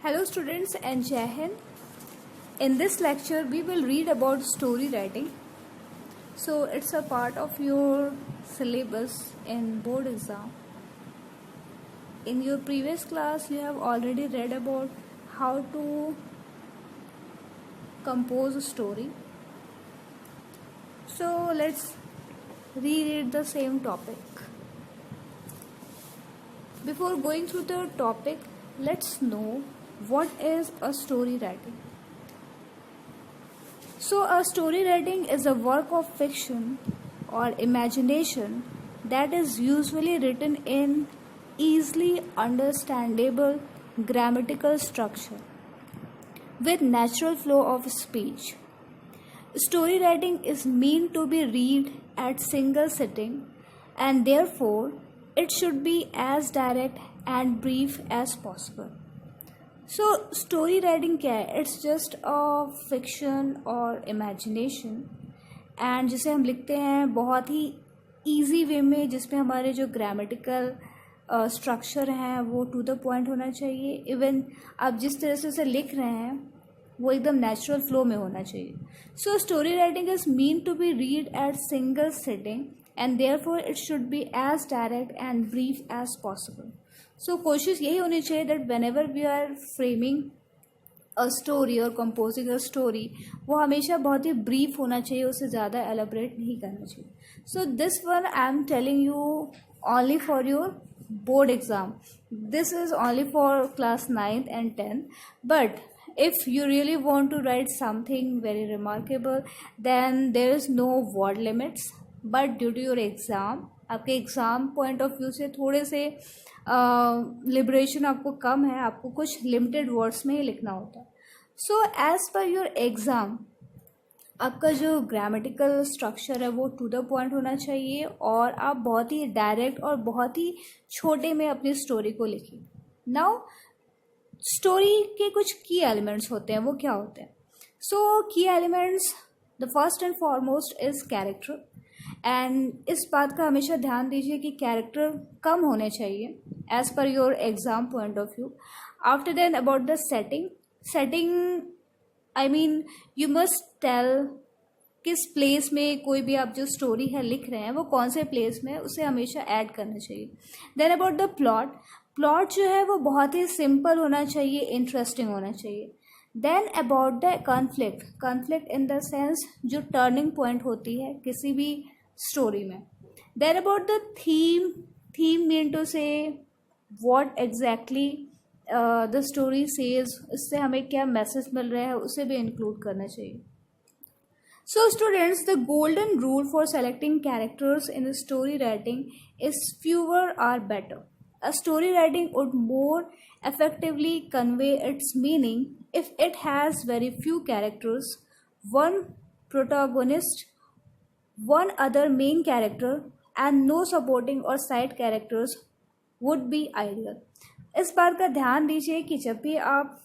Hello students and Jai Hind. In this lecture we will read about story writing. So it's a part of your syllabus in board exam. In your previous class you have already read about how to compose a story. So let's reread the same topic. Before going through the topic, let's know what is a story writing. So a story writing is a work of fiction or imagination that is usually written in easily understandable grammatical structure with natural flow of speech. Story writing is meant to be read at single sitting and therefore it should be as direct and brief as possible. So story writing क्या है? It's just a fiction और imagination and जिसे हम लिखते हैं बहुत ही easy way में, जिसमें हमारे जो grammatical structure हैं वो to the point होना चाहिए. Even आप जिस तरह से उसे लिख रहे हैं वो एकदम natural flow में होना चाहिए. So story writing is meant to be read at single sitting and therefore it should be as direct and brief as possible. So कोशिश यही होनी चाहिए that whenever we are framing a story or composing a story, वो हमेशा बहुत ही brief होना चाहिए, उससे ज़्यादा elaborate नहीं करना चाहिए. So this one I am telling you only for your board exam. This is only for class 9th and 10th. But if you really want to write something very remarkable, then there is no word limits. But due to your exam, आपके exam point of view से थोड़े से liberation आपको कम है, आपको कुछ limited words में ही लिखना होता है. So as per your exam आपका जो ग्रामेटिकल स्ट्रक्चर है वो टू द पॉइंट होना चाहिए और आप बहुत ही डायरेक्ट और बहुत ही छोटे में अपनी स्टोरी को लिखिए. नाउ स्टोरी के कुछ की एलिमेंट्स होते हैं, वो क्या होते हैं? सो की elements, the first and foremost is character. And इस बात का हमेशा ध्यान दीजिए कि कैरेक्टर कम होने चाहिए as per your exam point of view. After then about the setting I mean you must tell किस प्लेस में कोई भी आप जो स्टोरी है लिख रहे हैं वो कौन से प्लेस में है, उसे हमेशा ऐड करना चाहिए. देन अबाउट द प्लॉट जो है वो बहुत ही सिंपल होना चाहिए, इंटरेस्टिंग होना चाहिए. Then about the conflict in the sense जो टर्निंग पॉइंट होती है किसी भी स्टोरी में. Then about the theme mean to say what exactly the story says, इससे हमें क्या मैसेज मिल रहा है उसे भी इंक्लूड करना चाहिए. So students, the golden rule for selecting characters in story writing is fewer are better. A story writing would more effectively convey its meaning if it has very few characters, one protagonist, one other main character and no supporting or side characters would be ideal. इस बात का ध्यान दीजिए कि जब भी आप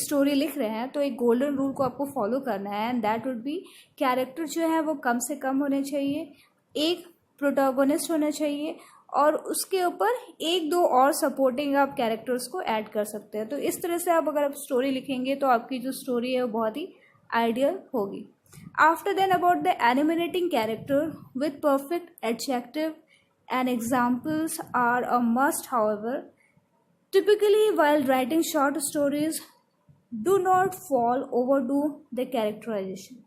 story लिख रहे हैं तो एक गोल्डन रूल को आपको फॉलो करना है and that would be character जो है वो कम से कम होने चाहिए, एक प्रोटैगनिस्ट होना चाहिए और उसके ऊपर एक दो और सपोर्टिंग आप कैरेक्टर्स को ऐड कर सकते हैं. तो इस तरह से आप अगर स्टोरी लिखेंगे तो आपकी जो स्टोरी है वो बहुत ही आइडियल होगी. After then about the animating character with perfect adjective and examples are a must. However typically while writing short stories, do not overdo the characterization.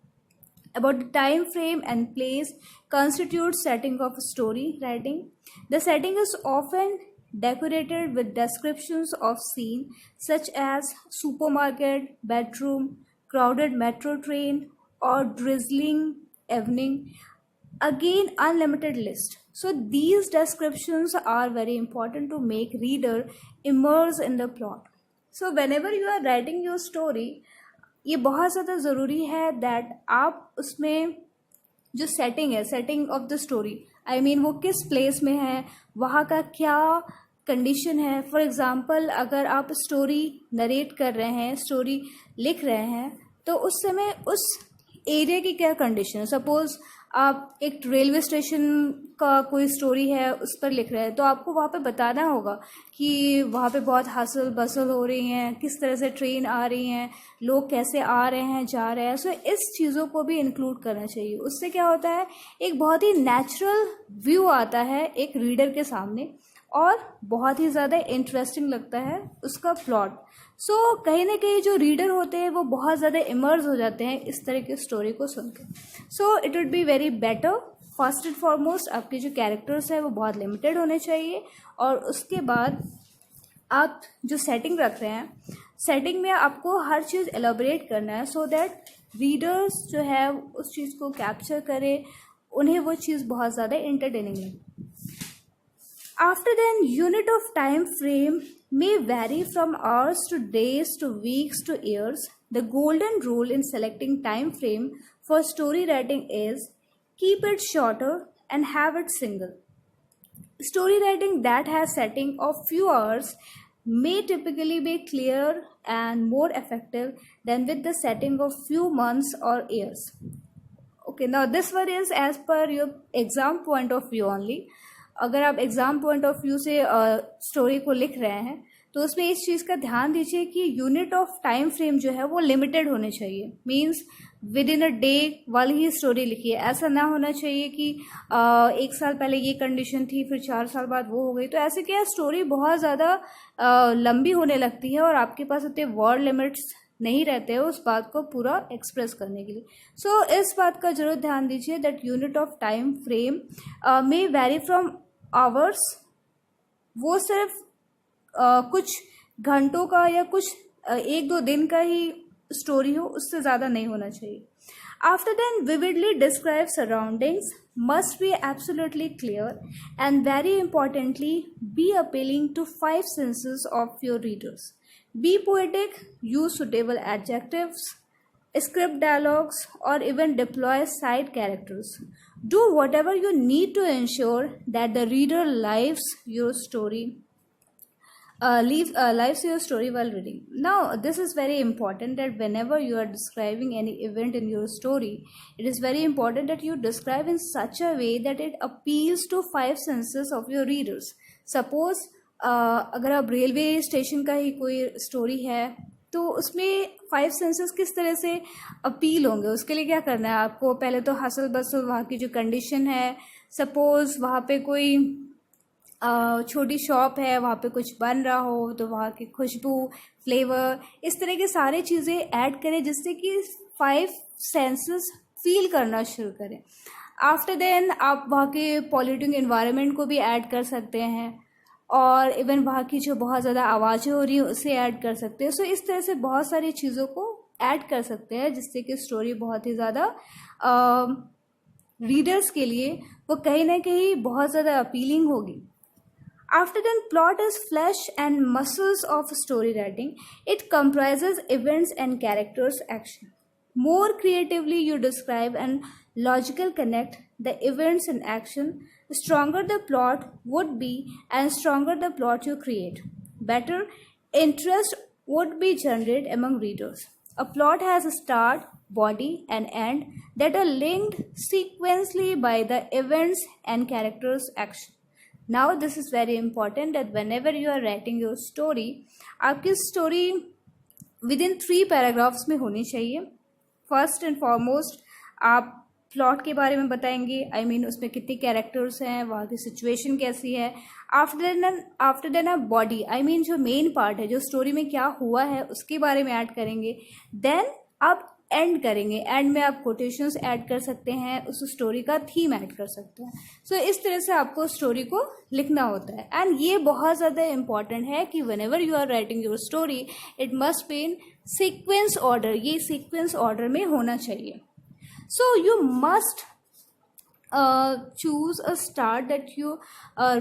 About the time frame and place constitutes setting of story writing. The setting is often decorated with descriptions of scene such as supermarket, bedroom, crowded metro train or drizzling evening. Again, unlimited list. So these descriptions are very important to make reader immerse in the plot. So whenever you are writing your story, ये बहुत ज़्यादा ज़रूरी है that आप उसमें जो setting है, setting of the story, I mean वो किस प्लेस में है, वहाँ का क्या कंडीशन है. फॉर एग्ज़ाम्पल अगर आप स्टोरी नरेट कर रहे हैं, स्टोरी लिख रहे हैं, तो उस समय उस एरिया की क्या कंडीशन है. सपोज आप एक रेलवे स्टेशन का कोई स्टोरी है उस पर लिख रहे हैं, तो आपको वहाँ पे बताना होगा कि वहाँ पे बहुत हसल बसल हो रही हैं, किस तरह से ट्रेन आ रही हैं, लोग कैसे आ रहे हैं जा रहे हैं। सो इस चीज़ों को भी इंक्लूड करना चाहिए। उससे क्या होता है, एक बहुत ही नेचुरल व्यू आता है एक रीडर के सामने और बहुत ही ज़्यादा इंटरेस्टिंग लगता है उसका प्लॉट। सो कहीं ना कहीं जो रीडर होते हैं वो बहुत ज़्यादा इमर्ज हो जाते हैं इस तरह की स्टोरी को सुनकर। So it would be very better. First and foremost आपके जो कैरेक्टर्स हैं वो बहुत लिमिटेड होने चाहिए, और उसके बाद आप जो सेटिंग रख रहे हैं, सेटिंग में आपको हर चीज़ एलोबरेट करना है सो दैट रीडर्स जो है उस चीज़ को कैप्चर करें, उन्हें वो चीज़ बहुत ज़्यादा इंटरटेनिंग लगे। After then, unit of time frame may vary from hours to days to weeks to years. The golden rule in selecting time frame for story writing is keep it shorter and have it single. Story writing that has setting of few hours may typically be clearer and more effective than with the setting of few months or years. Okay, now this one is as per your exam point of view only. अगर आप exam point of view से story को लिख रहे हैं तो उसमें इस चीज़ का ध्यान दीजिए कि यूनिट ऑफ टाइम फ्रेम जो है वो लिमिटेड होने चाहिए। Means with in a day वाली ही स्टोरी लिखिए। ऐसा ना होना चाहिए कि 1 साल पहले ये कंडीशन थी फिर 4 साल बाद वो हो गई, तो ऐसे क्या स्टोरी बहुत ज़्यादा लंबी होने लगती है और आपके पास इतने वर्ड लिमिट्स नहीं रहते हैं उस बात को पूरा एक्सप्रेस करने के लिए। सो इस बात का जरूर ध्यान दीजिए that unit of time frame may very from hours. वो सिर्फ कुछ घंटों का या कुछ 1-2 दिन का ही स्टोरी हो, उससे ज़्यादा नहीं होना चाहिए। After then vividly describe surroundings must be absolutely clear and very importantly be appealing to 5 senses of your readers. Be poetic, use suitable adjectives, script dialogues, or even deploy side characters. Do whatever you need to ensure that the reader lives your story lives your story while reading. Now, this is very important that whenever you are describing any event in your story, it is very important that you describe in such a way that it appeals to 5 senses of your readers. Suppose अगर आप railway station का ही कोई story है तो उसमें 5 senses किस तरह से अपील होंगे, उसके लिए क्या करना है आपको, पहले तो हसल बसल वहाँ की जो कंडीशन है, सपोज वहाँ पे कोई छोटी शॉप है, वहाँ पे कुछ बन रहा हो तो वहाँ की खुशबू, फ्लेवर, इस तरह के सारे चीज़ें ऐड करें जिससे कि 5 सेंसेस फील करना शुरू करें। आफ्टर देन आप वहाँ के पॉल्यूटिंग इन्वायरमेंट को भी ऐड कर सकते हैं और इवन वहाँ की जो बहुत ज़्यादा आवाज़ें हो रही हैं उसे ऐड कर सकते हैं। सो इस तरह से बहुत सारी चीज़ों को ऐड कर सकते हैं जिससे कि स्टोरी बहुत ही ज़्यादा रीडर्स के लिए वो कहीं ना कहीं बहुत ज़्यादा अपीलिंग होगी। After then, plot is flesh and muscles of story writing. It comprises events and characters' action. More creatively you describe and logical connect the events and action, stronger the plot would be and stronger the plot you create. Better interest would be generated among readers. A plot has a start, body and end that are linked sequentially by the events and characters' action. Now this is very important that whenever you are writing your story, आपकी story with in 3 paragraphs में होनी चाहिए। First and foremost आप plot के बारे में बताएंगे, I mean उसमें कितने कैरेक्टर्स हैं, वहाँ की सिचुएशन कैसी है। आफ्टर देन आप बॉडी, आई मीन जो मेन पार्ट है, जो स्टोरी में क्या हुआ है उसके बारे में ऐड करेंगे। देन आप एंड करेंगे, एंड में आप कोटेशंस ऐड कर सकते हैं, उस स्टोरी का थीम ऐड कर सकते हैं। सो इस तरह से आपको स्टोरी को लिखना होता है। एंड ये बहुत ज़्यादा इंपॉर्टेंट है कि whenever you are writing your story it must be in sequence order, ये सीक्वेंस ऑर्डर में होना चाहिए। So you must choose a start that you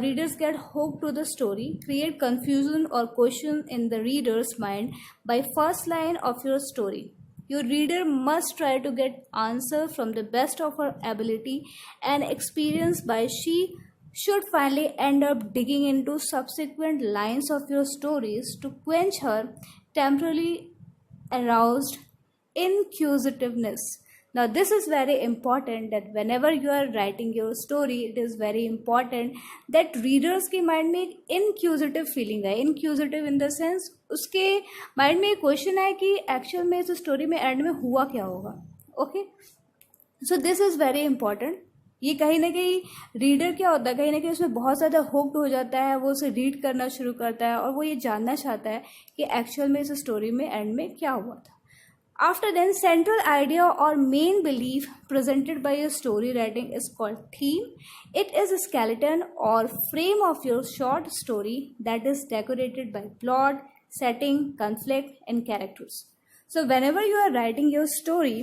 readers get hooked to the story, create confusion or question in the reader's mind by first line of your story. Your reader must try to get answer from the best of her ability and experience by she should finally end up digging into subsequent lines of your stories to quench her temporarily aroused inquisitiveness. Now this is very important that whenever you are writing your story, it is very important that readers के mind में एक inquisitive feeling है. Inquisitive in the sense उसके mind में एक question है कि actual में इस story में end में हुआ क्या होगा. Okay, so this is very important. ये कहीं ना कहीं रीडर क्या होता है, कहीं ना कहीं उसमें बहुत ज़्यादा होप्ड हो जाता है, वो उसे रीड करना शुरू करता है और वो ये जानना चाहता है कि एक्चुअल में इस स्टोरी में एंड में क्या हुआ था. After then, central idea or main belief presented by your story writing is called theme. It is a skeleton or frame of your short story that is decorated by plot, setting, conflict and characters. So whenever you are writing your story,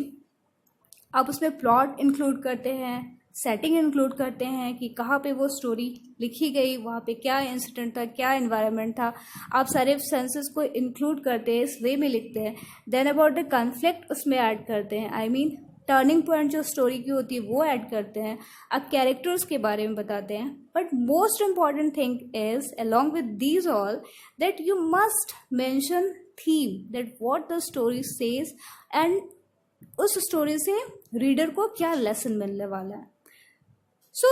आप उसमें plot include करते हैं, setting include करते हैं कि कहाँ पे वो स्टोरी लिखी गई, वहाँ पे क्या इंसिडेंट था, क्या इन्वायरमेंट था, आप सारे सेंसेस को इंक्लूड करते हैं, इस वे में लिखते हैं. देन अबाउट द कॉन्फ्लिक्ट उसमें ऐड करते हैं, आई मीन टर्निंग पॉइंट जो स्टोरी की होती है वो ऐड करते हैं, अब कैरेक्टर्स के बारे में बताते हैं. But most important thing is along with these all that you must mention theme, that what the story says and उस स्टोरी से रीडर को क्या लेसन मिलने वाला है. So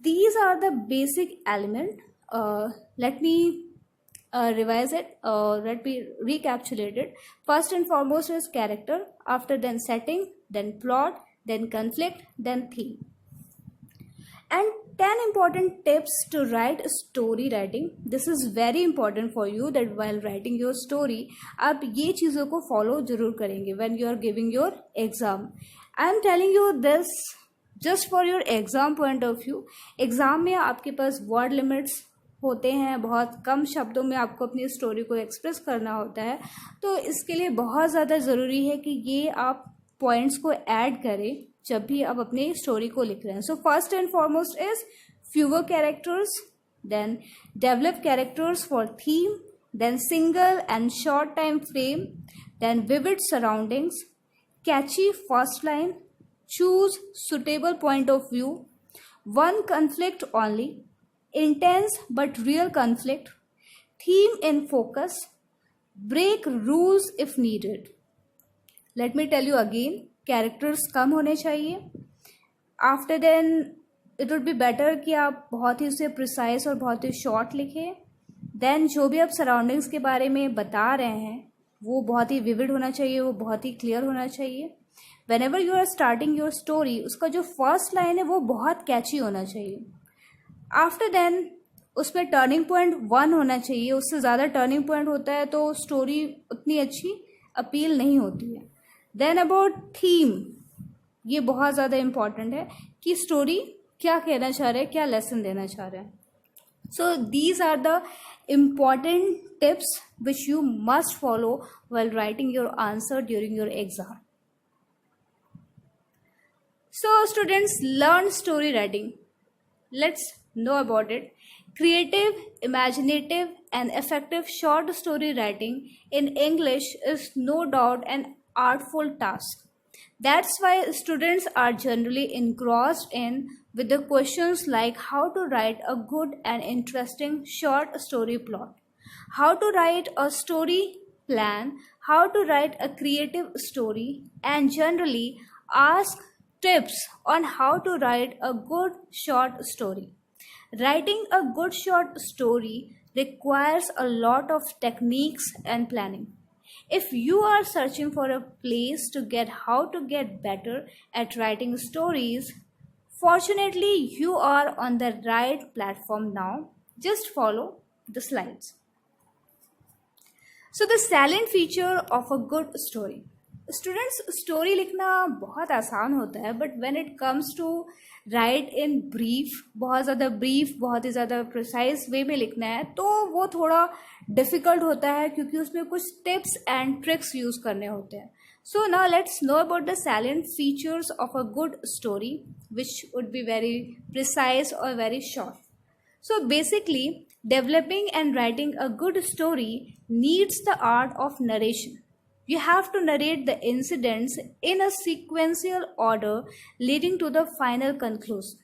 these are the basic element. Let me revise it. Let me recapitulate it. First and foremost is character. After then setting, then plot, then conflict, then theme. And 10 important tips to write story writing. This is very important for you that while writing your story, आप ये चीज़ों को follow जरूर करेंगे when you are giving your exam. I am telling you this just for your exam point of view. Exam में आपके पास word limits होते हैं, बहुत कम शब्दों में आपको अपनी स्टोरी को एक्सप्रेस करना होता है, तो इसके लिए बहुत ज़्यादा ज़रूरी है कि ये आप पॉइंट्स को ऐड करें जब भी आप अपनी स्टोरी को लिख रहे हैं. So first and foremost is fewer characters, then develop characters for theme, then single and short time frame, then vivid surroundings, catchy first line, choose suitable point of view, one conflict only, intense but real conflict, theme in focus, break rules if needed. Let me tell you again, characters कम होने चाहिए. After then it would be better कि आप बहुत ही उसे precise और बहुत ही short लिखें. Then जो भी आप surroundings के बारे में बता रहे हैं वो बहुत ही vivid होना चाहिए, वो बहुत ही clear होना चाहिए. Whenever you are starting your story, उसका जो फर्स्ट लाइन है वो बहुत कैची होना चाहिए. आफ्टर देन उसमें टर्निंग पॉइंट 1 होना चाहिए. उससे ज़्यादा टर्निंग पॉइंट होता है तो स्टोरी उतनी अच्छी अपील नहीं होती है. देन अबाउट थीम, ये बहुत ज़्यादा इम्पॉर्टेंट है कि स्टोरी क्या कहना चाह रहा है, क्या लेसन देना चाह रहा है. So these are the important tips which you must follow while writing your answer during your exam. So students, learn story writing. Let's know about it. Creative, imaginative and effective short story writing in English is no doubt an artful task. That's why students are generally engrossed in with the questions like how to write a good and interesting short story plot, how to write a story plan, how to write a creative story, and generally ask tips on how to write a good short story. Writing a good short story requires a lot of techniques and planning. If you are searching for a place to get how to get better at writing stories, fortunately you are on the right platform now. Just follow the slides. So the salient feature of a good story. Students, story लिखना बहुत आसान होता है, but when it comes to write in brief, बहुत ज़्यादा brief, बहुत ही ज़्यादा precise वे में लिखना है तो वो थोड़ा डिफ़िकल्ट होता है क्योंकि उसमें कुछ टिप्स एंड ट्रिक्स यूज़ करने होते हैं. So now let's know about the salient features of a good story which would be very precise और very short. So basically, developing and writing a good story needs the art of narration. You have to narrate the incidents in a sequential order leading to the final conclusion.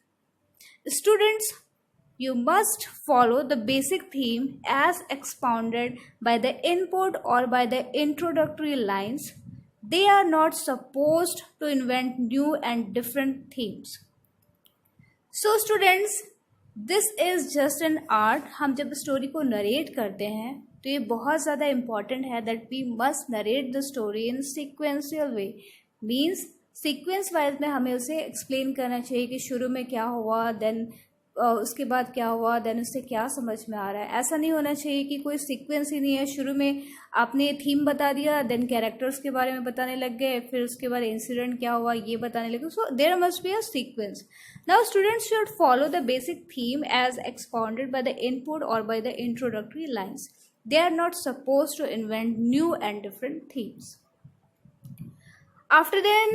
Students, you must follow the basic theme as expounded by the input or by the introductory lines. They are not supposed to invent new and different themes. So students, this is just an art. हम जब story को narrate करते हैं तो ये बहुत ज़्यादा important है that we must narrate the story in sequential way. Means sequence wise में हमें उसे एक्सप्लेन करना चाहिए कि शुरू में क्या हुआ, देन उसके बाद क्या हुआ, देन उससे क्या समझ में आ रहा है. ऐसा नहीं होना चाहिए कि कोई सीक्वेंस ही नहीं है. शुरू में आपने थीम बता दिया, देन कैरेक्टर्स के बारे में बताने लग गए, फिर उसके बाद इंसिडेंट क्या हुआ ये बताने लगे. So there must be a sequence. Now students should follow the basic theme as expounded by the input or by the introductory lines. They are not supposed to invent new and different themes. After then,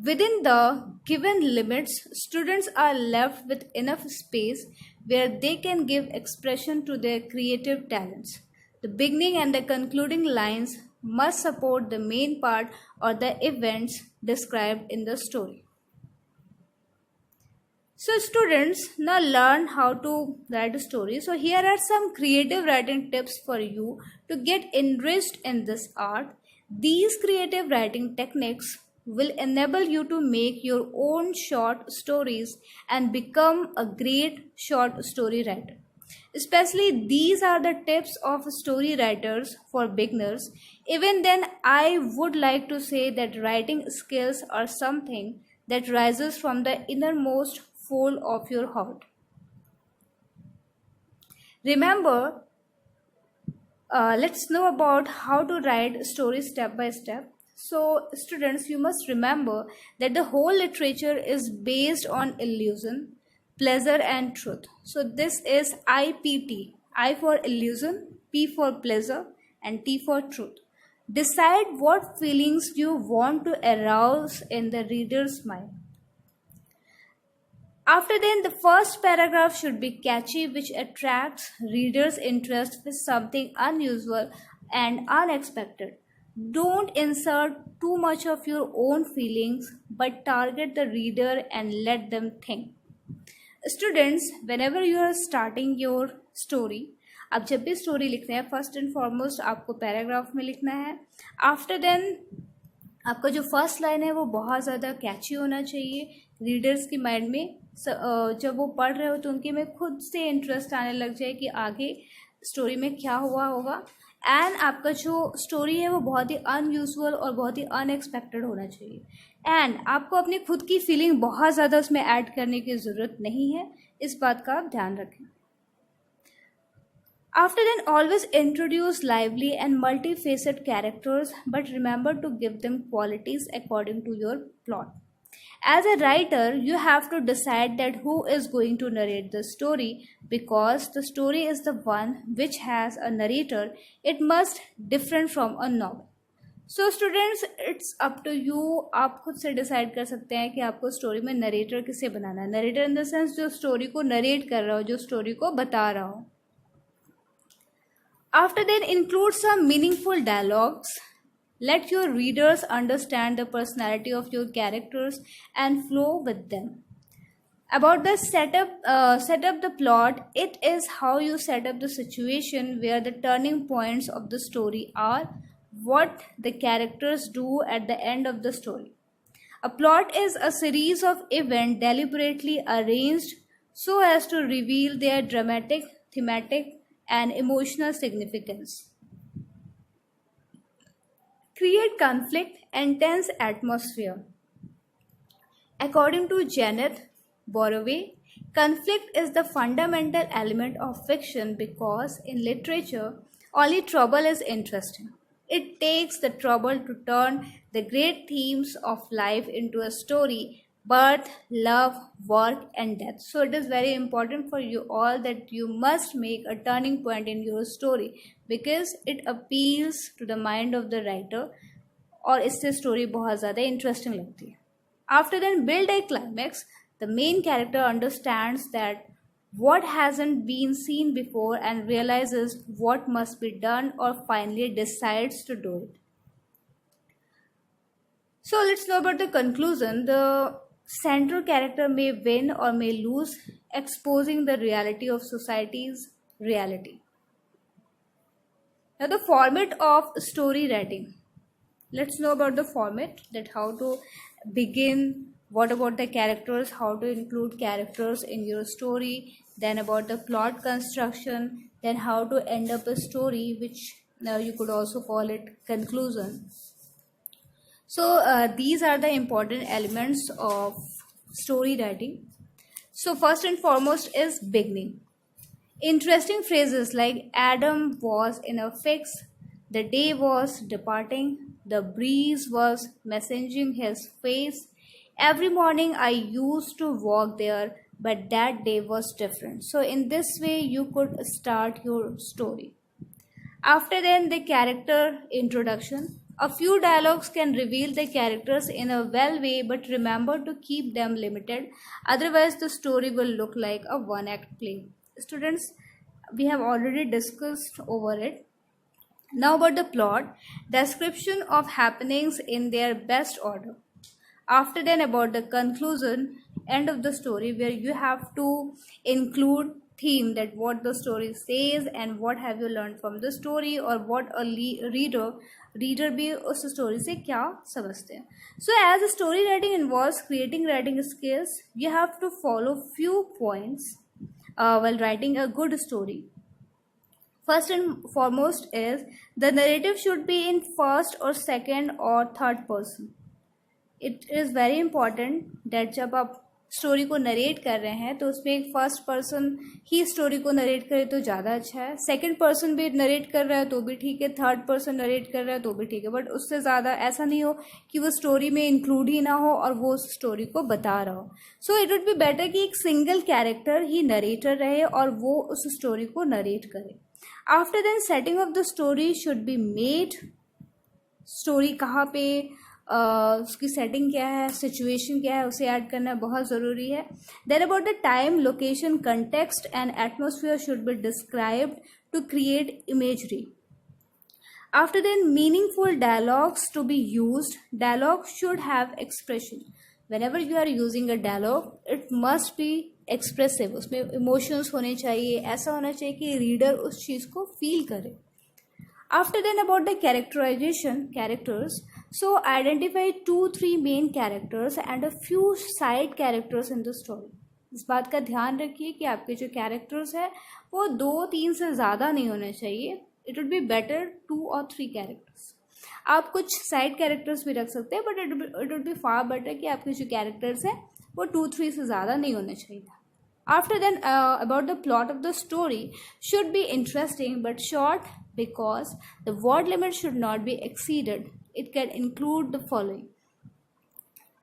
within the given limits, students are left with enough space where they can give expression to their creative talents. The beginning and the concluding lines must support the main part or the events described in the story. So students, now learn how to write a story. So here are some creative writing tips for you to get enriched in this art. These creative writing techniques will enable you to make your own short stories and become a great short story writer. Especially these are the tips of story writers for beginners. Even then, I would like to say that writing skills are something that rises from the innermost fold of your heart. Remember, let's know about how to write stories step by step. So students, you must remember that the whole literature is based on illusion, pleasure and truth. So this is IPT. I for illusion, P for pleasure and T for truth. Decide what feelings you want to arouse in the reader's mind. After then, the first paragraph should be catchy, which attracts readers' interest with something unusual and unexpected. Don't insert too much of your own feelings, but target the reader and let them think. Students, whenever you are starting your story, आप जब भी story लिखते हैं, first and foremost आपको paragraph में लिखना है. After then आपका जो फर्स्ट लाइन है वो बहुत ज़्यादा कैची होना चाहिए. रीडर्स की माइंड में जब वो पढ़ रहे हो तो उनके में खुद से इंटरेस्ट आने लग जाए कि आगे स्टोरी में क्या हुआ होगा. एंड आपका जो स्टोरी है वो बहुत ही अनयूजुअल और बहुत ही अनएक्सपेक्टेड होना चाहिए. एंड आपको अपनी खुद की फीलिंग बहुत ज़्यादा उसमें ऐड करने की ज़रूरत नहीं है. इस बात का आप ध्यान रखें. After then, always introduce lively and multifaceted characters, but remember to give them qualities according to your plot. As a writer, you have to decide that who is going to narrate the story, because the story is the one which has a narrator. It must different from a novel. So students, it's up to you. आप खुद से decide कर सकते हैं कि आपको story में narrator किसे बनाना है. नरेटर इन द सेंस जो स्टोरी को नरेट कर रहा हो, जो स्टोरी को बता रहा हो. After then, include some meaningful dialogues. Let your readers understand the personality of your characters and flow with them. About the set up the plot. It is how you set up the situation where the turning points of the story are, what the characters do at the end of the story. A plot is a series of events deliberately arranged so as to reveal their dramatic, thematic, and emotional significance. Create conflict and tense atmosphere. According to Janet Boroway, conflict is the fundamental element of fiction because in literature, only trouble is interesting. It takes the trouble to turn the great themes of life into a story: birth, love, work, and death. So it is very important for you all that you must make a turning point in your story because it appeals to the mind of the writer और इससे story बहुत ज़्यादा interesting लगती है. After then, build a climax. The main character understands that what hasn't been seen before and realizes what must be done or finally decides to do it. So let's know about the conclusion. The central character may win or may lose, exposing the reality of society's reality. Now the format of story writing. Let's know about the format, that how to begin, what about the characters, how to include characters in your story, then about the plot construction, then how to end up a story, which you could also call it conclusion. So these are the important elements of story writing. So first and foremost is beginning. Interesting phrases like Adam was in a fix, the day was departing, the breeze was messaging his face. Every morning I used to walk there, but that day was different. So in this way you could start your story. After then, the character introduction. A few dialogues can reveal the characters in a well way, but remember to keep them limited. Otherwise, the story will look like a one act play. Students, we have already discussed over it. Now, about the plot, description of happenings in their best order. After then, about the conclusion, end of the story, where you have to include theme, that what the story says and what have you learned from the story, or what a reader भी उस story से क्या समझते हैं. So as a story writing involves creating writing skills, you have to follow few points while writing a good story. First and foremost is the narrative should be in first or second or third person. It is very important that जब आप story को narrate कर रहे हैं तो उसमें एक first person ही story को नरेट करे तो ज़्यादा अच्छा है. सेकंड पर्सन भी नरेट कर रहा है तो भी ठीक है, थर्ड पर्सन नरेट कर रहा है तो भी ठीक है, बट उससे ज़्यादा ऐसा नहीं हो कि वो स्टोरी में इंक्लूड ही ना हो और वो उस स्टोरी को बता रहा हो. So it would be better कि एक सिंगल कैरेक्टर ही नरेटर रहे और वो उस स्टोरी को नरेट करे. After then setting of the story should be made. Story कहाँ पे, उसकी सेटिंग क्या है, सिचुएशन क्या है, उसे ऐड करना बहुत ज़रूरी है. Then about the time, location, context and atmosphere should be described to create imagery. After then meaningful dialogues to be used. Dialogue should have expression. whenever you are using a dialogue, it must be expressive. उसमें emotions होने चाहिए, ऐसा होना चाहिए कि reader उस चीज़ को feel करे. After then, about the characterization, characters. So identify 2-3 main characters and a few side characters in the story. इस बात का ध्यान रखिए कि आपके जो कैरेक्टर्स है वो 2-3 से ज़्यादा नहीं होने चाहिए. It would be better 2 or 3 characters. आप कुछ साइड कैरेक्टर्स भी रख सकते हैं, but it would be far better कि आपके जो कैरेक्टर्स हैं वो 2-3 से ज़्यादा नहीं होने चाहिए. After then, about the plot of the story should be interesting but short, because the word limit should not be exceeded. It can include the following.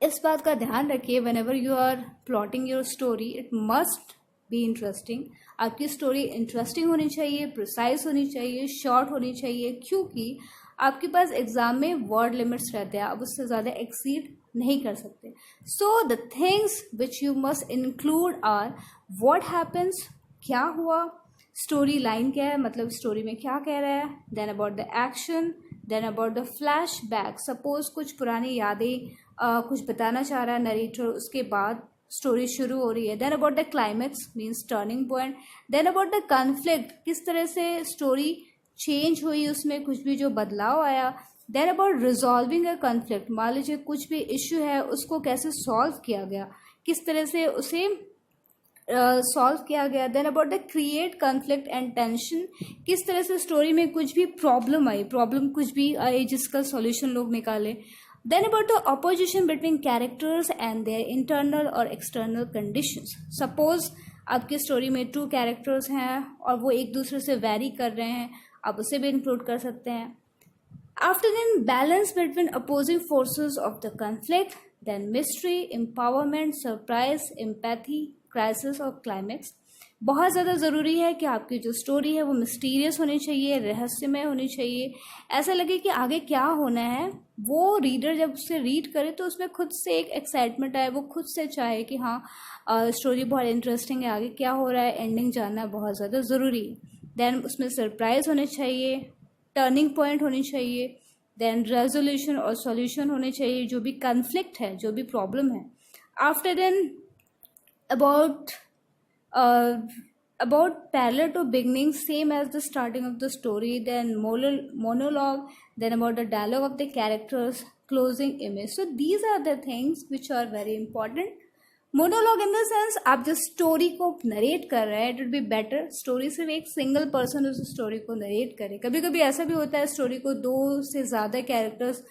इस बात का ध्यान रखिए, whenever you are plotting your story, it must be interesting. आपकी story interesting होनी चाहिए, precise होनी चाहिए, शॉर्ट होनी चाहिए, क्योंकि आपके पास एग्जाम में वर्ड लिमिट्स रहते हैं, आप उससे ज़्यादा एक्सीड नहीं कर सकते. So the things which you must include are what happens, क्या हुआ, स्टोरी लाइन क्या है, मतलब स्टोरी में क्या कह रहा है, then about the action, then about the flash back. Suppose कुछ पुरानी यादें कुछ बताना चाह रहा है नरेटर, उसके बाद स्टोरी शुरू हो रही है. Then about the climax means turning point. Then about the conflict, किस तरह से स्टोरी चेंज हुई, उसमें कुछ भी जो बदलाव आया. Then about resolving a conflict, मान लीजिए कुछ भी इश्यू है उसको कैसे सॉल्व किया गया, किस तरह से उसे सॉल्व किया गया. Then about the create conflict and tension, किस तरह से स्टोरी में कुछ भी प्रॉब्लम आई, प्रॉब्लम कुछ भी आई जिसका सॉल्यूशन लोग निकाले. Then about the opposition between characters and their internal और एक्सटर्नल कंडीशंस. सपोज आपकी स्टोरी में 2 कैरेक्टर्स हैं और वो एक दूसरे से वैरी कर रहे हैं, आप उसे भी इंक्लूड कर सकते हैं. After then, balance between opposing forces of the conflict, then mystery, empowerment, surprise, empathy, crisis और climax. बहुत ज़्यादा ज़रूरी है कि आपकी जो स्टोरी है वो मिस्टीरियस होनी चाहिए, रहस्यमय होनी चाहिए, ऐसा लगे कि आगे क्या होना है. वो रीडर जब उसे रीड करे तो उसमें खुद से एक एक्साइटमेंट आए, वो खुद से चाहे कि हाँ स्टोरी बहुत इंटरेस्टिंग है, आगे क्या हो रहा है, एंडिंग जानना बहुत ज़्यादा ज़रूरी है. देन उसमें सरप्राइज होने चाहिए, टर्निंग पॉइंट होनी चाहिए, देन रेजोल्यूशन और सॉल्यूशन होने चाहिए, जो भी कन्फ्लिक्ट है, जो भी प्रॉब्लम है. After then about about parallel to beginning, same as the starting of the story, then monologue, then about the dialogue of the characters, closing image. So these are the things which are very important. Monologue in the sense आप जिस story को narrate कर रहे हैं, it would be better story सिर्फ एक single person उस story को नरेट करे. कभी कभी ऐसा भी होता है स्टोरी को दो से ज़्यादा कैरेक्टर्स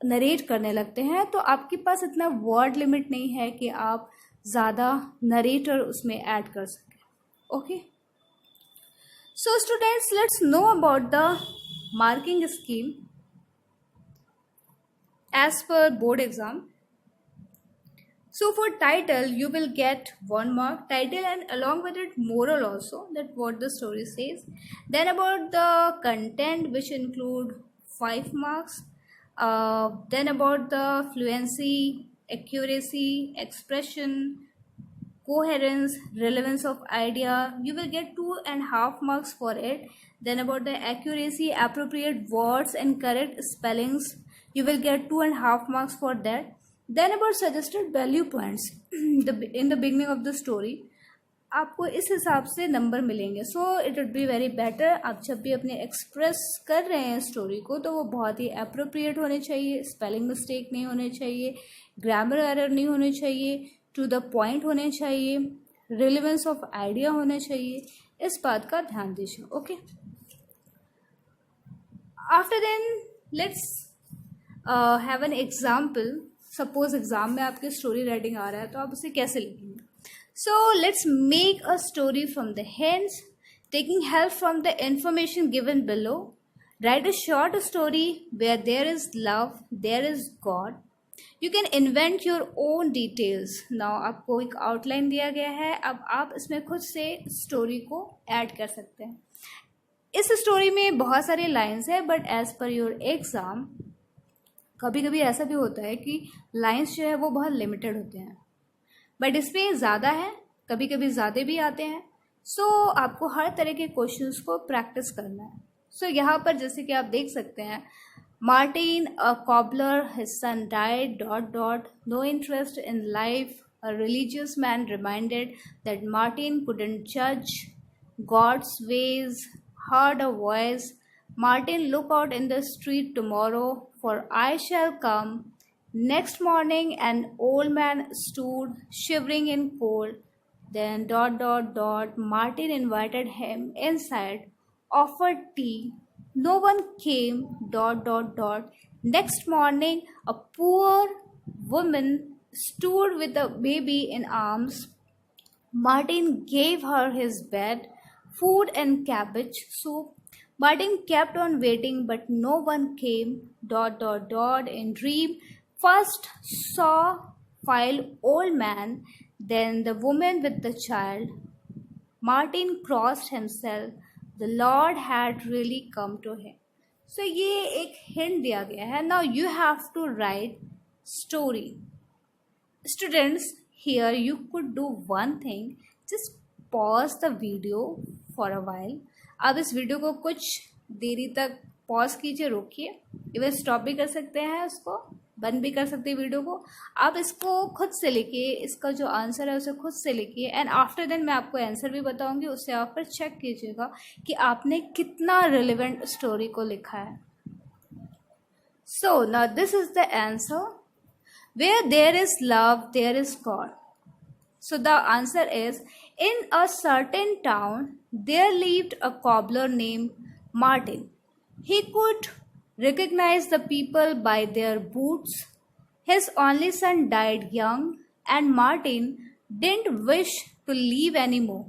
नरेट करने लगते हैं, तो आपके पास इतना वर्ड लिमिट नहीं है कि आप ज़्यादा नरेटर उसमें ऐड कर सकें. Okay, so students, let's know about the marking scheme as per board exam. So for title, you will get 1 mark, title, and along with it moral also, that what the story says. Then about the content, which include 5 marks. Then about the fluency, accuracy, expression, coherence, relevance of idea, you will get 2.5 marks for it. Then about the accuracy, appropriate words and correct spellings, you will get 2.5 marks for that. Then about suggested value points in the beginning of the story, आपको इस हिसाब से number मिलेंगे. So it would be very better, आप जब भी अपने express कर रहे हैं स्टोरी को तो वो बहुत ही अप्रोप्रिएट होने चाहिए, स्पेलिंग मिस्टेक नहीं होने चाहिए, ग्रामर एरर नहीं होने चाहिए, टू द पॉइंट होने चाहिए, रिलेवेंस ऑफ आइडिया होने चाहिए. इस बात का ध्यान दीजिए. Okay, after then let's have an example. Suppose exam में आपके स्टोरी राइटिंग आ रहा है तो आप उसे कैसे लिखेंगे. So let's make a story from the hints, taking help from the information given below. Write a short story where there is love, there is God. You can invent your own details. Now आपको एक outline दिया गया है, अब आप इसमें खुद से स्टोरी को ऐड कर सकते हैं. इस स्टोरी में बहुत सारे लाइन्स है, but as per your exam कभी कभी ऐसा भी होता है कि लाइंस जो है वो बहुत लिमिटेड होते हैं, बट इसमें ज़्यादा है, कभी कभी ज़्यादा भी आते हैं. सो आपको हर तरह के क्वेश्चंस को प्रैक्टिस करना है. सो यहाँ पर जैसे कि आप देख सकते हैं, Martin a cobbler, his son died dot dot, no interest in life, a religious man reminded that Martin couldn't जज God's ways, heard a voice, Martin, look out in the street tomorrow, for I shall come. Next morning, an old man stood, shivering in cold. Then dot dot dot. Martin invited him inside, offered tea. No one came. Dot dot dot. Next morning, a poor woman stood with a baby in arms. Martin gave her his bed, food, and cabbage soup. Martin kept on waiting, but no one came. Dot dot dot. In dream, first saw file old man, then the woman with the child. Martin crossed himself. The Lord had really come to him. So ये एक hint दिया गया है. Now you have to write story. Students, here you could do one thing. Just pause the video for a while. आप इस video को कुछ देरी तक पॉज कीजिए, रोकिए, इवन स्टॉप भी कर सकते हैं, उसको बंद भी कर सकते हैं वीडियो को. आप इसको खुद से लिखिए, इसका जो आंसर है उसे खुद से लिखिए, एंड आफ्टर देन मैं आपको आंसर भी बताऊंगी, उससे आप फिर चेक कीजिएगा कि आपने कितना रिलेवेंट स्टोरी को लिखा है. So now this is the answer. Where there is love, there is God. So the answer is, in a certain town, there lived a cobbler named Martin. He could recognize the people by their boots. His only son died young, and Martin didn't wish to live anymore.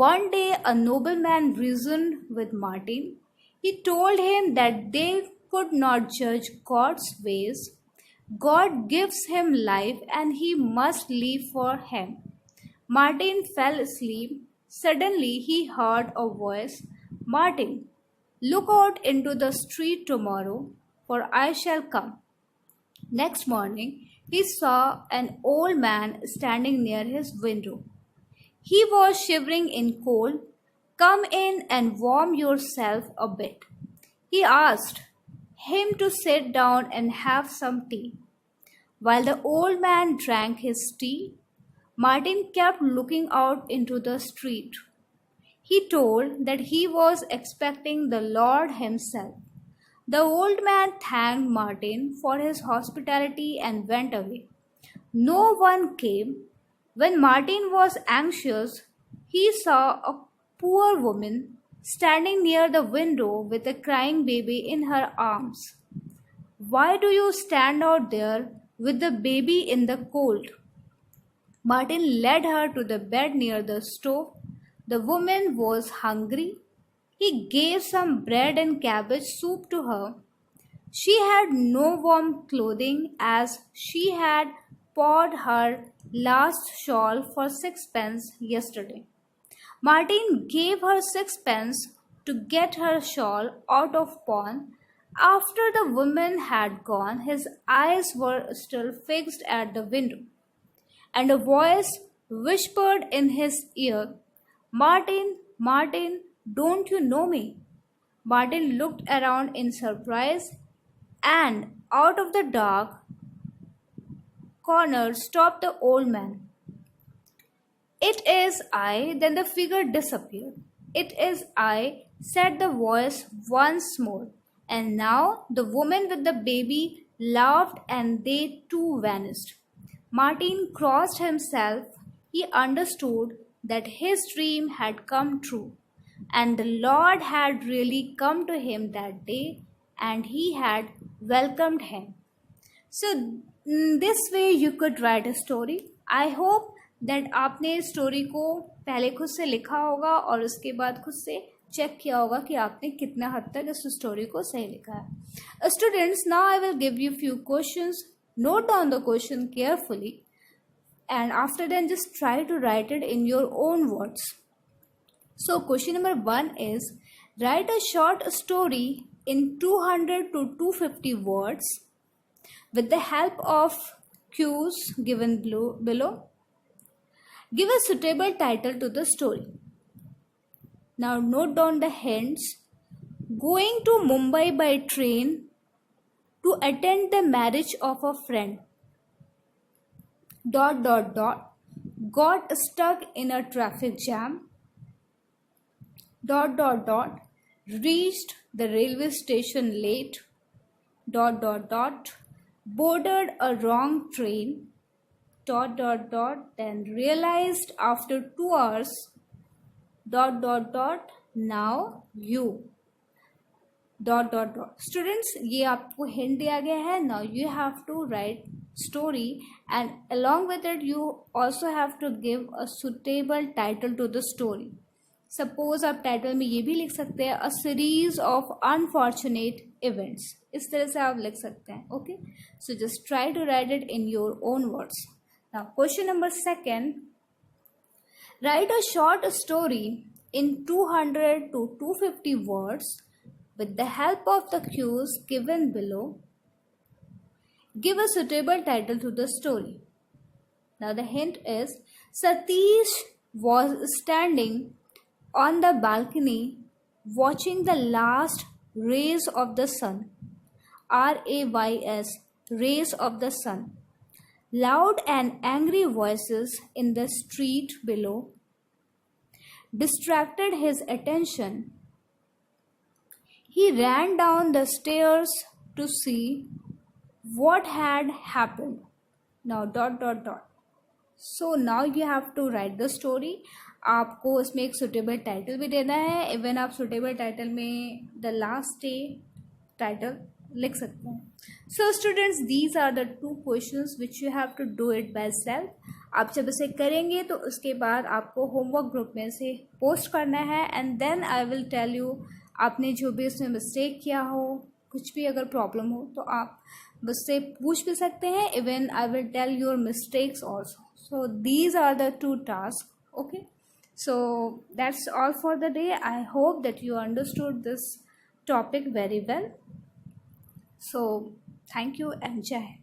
One day, a nobleman reasoned with Martin. He told him that they could not judge God's ways. God gives him life and he must live for him. Martin fell asleep. Suddenly he heard a voice. Martin, look out into the street tomorrow, for I shall come. Next morning, he saw an old man standing near his window. He was shivering in cold. Come in and warm yourself a bit. He asked him to sit down and have some tea. While the old man drank his tea, Martin kept looking out into the street. He told that he was expecting the Lord himself. The old man thanked Martin for his hospitality and went away. No one came. When Martin was anxious, he saw a poor woman standing near the window with a crying baby in her arms. Why do you stand out there with the baby in the cold? Martin led her to the bed near the stove. The woman was hungry. He gave some bread and cabbage soup to her. She had no warm clothing as she had pawned her last shawl for sixpence yesterday. Martin gave her sixpence to get her shawl out of pawn. After the woman had gone, his eyes were still fixed at the window, and a voice whispered in his ear, Martin, Martin, don't you know me? Martin looked around in surprise, and out of the dark corner stopped the old man. It is I. Then the figure disappeared. It is I, said the voice once more. And now the woman with the baby laughed and they too vanished. Martin crossed himself. He understood that his dream had come true, and the Lord had really come to him that day, and he had welcomed him. So this way you could write a story. I hope that आपने इस story को पहले खुद से लिखा होगा और उसके बाद खुद से चेक किया होगा कि आपने कितना हद तक इस स्टोरी को सही लिखा है. Students, now I will give you few questions. Note down the question carefully, and after then just try to write it in your own words. So question number 1 is, write a short story in 200 to 250 words with the help of cues given below. Give a suitable title to the story. Now note down the hints. Going to Mumbai by train to attend the marriage of a friend. ... Got stuck in a traffic jam. ... Reached the railway station late. ... Boarded a wrong train. ... Then realized after 2 hours. ... Now you. ... Students, ये आपको hint दिया गया है. Now you have to write story, and along with it you also have to give a suitable title to the story. Suppose आप title में ये भी लिख सकते हैं, a series of unfortunate events. इस तरह से आप लिख सकते हैं. Okay, so just try to write it in your own words. Now question number 2. Write a short story in 200 to 250 words with the help of the cues given below. Give a suitable title to the story. Now the hint is, Satish was standing on the balcony watching the last rays of the sun. RAYS, rays of the sun. Loud and angry voices in the street below distracted his attention. He ran down the stairs to see what had happened. Now ... So now you have to write the story. आपको इसमें एक suitable title भी देना है. Even आप suitable title में the last day title लिख सकते हैं. So students, these are the 2 questions which you have to do it by self. आप जब इसे करेंगे तो उसके बाद आपको होमवर्क ग्रुप में से पोस्ट करना है, and then I will tell you आपने जो भी इसमें मिस्टेक किया हो, कुछ भी अगर प्रॉब्लम हो तो आप मुझसे पूछ भी सकते हैं. Even I will tell your mistakes also. So these are the 2 task. Okay, so that's all for the day. I hope that you understood this topic very well. So thank you and Jai.